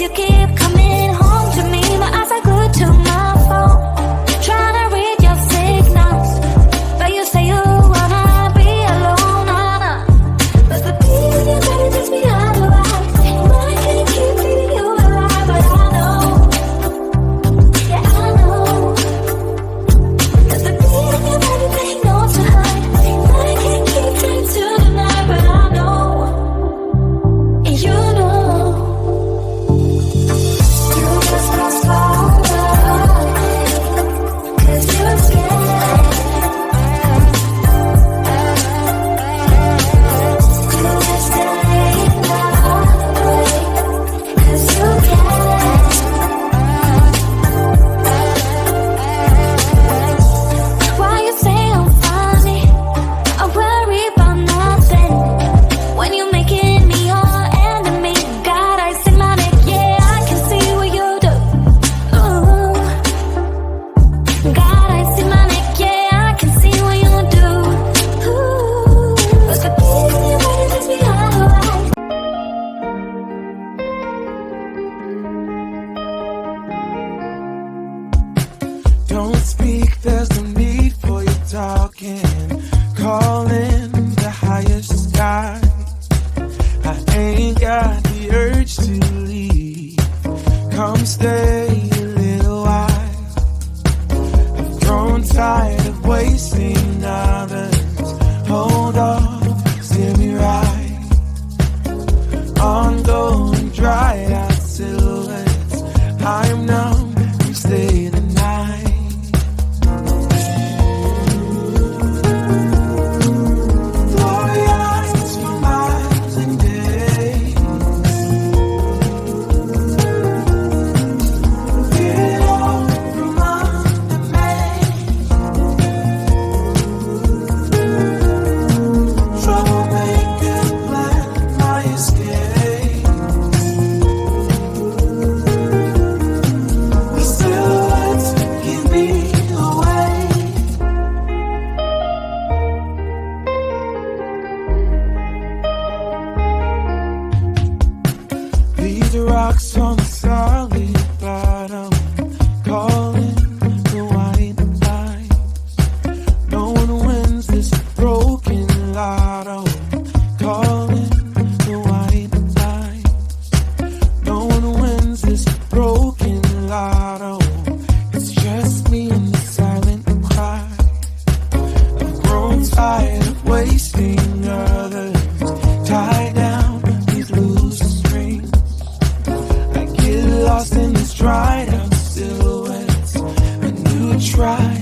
you keep coming home to me. My eyes are glued to my phone, trying to read your signals, but you say you wanna be alone. But the beat in your body takes me out of life. I can't keep feeling you alive, but I know, yeah I know, that the beat in your body ain't no to hide. I can't keep trying to deny, but I know, and you know. You just cross forward, 'cause you're scared. You just stay that way, 'cause you can. Why you say I'm funny? I worry about nothing when you're making me your enemy. God, I see my neck, yeah, I can see what you do. Ooh. God, I see my neck, yeah, I can see what you do. Ooh. But the beat in your body takes me out of life. Don't speak, there's no need for you talking. Calling the highest sky. I ain't got the urge to leave. Come stay a little while. I've grown tired of wasting others. Hold on, steer me right. Ongoing, dried out silhouettes. I'm numb, you stay the night. Glory eyes for miles and days. Get all from under me. Troublemaker, plan my escape. The silhouettes give me away. These rocks on the solid bottom, calling the white lines. No one wins this broken lotto, calling the white lines. No one wins this broken lotto. It's just me and the silent cry. I've grown tired of wasting others. Tie down these loose strings. I get lost in these dried out silhouettes. A new try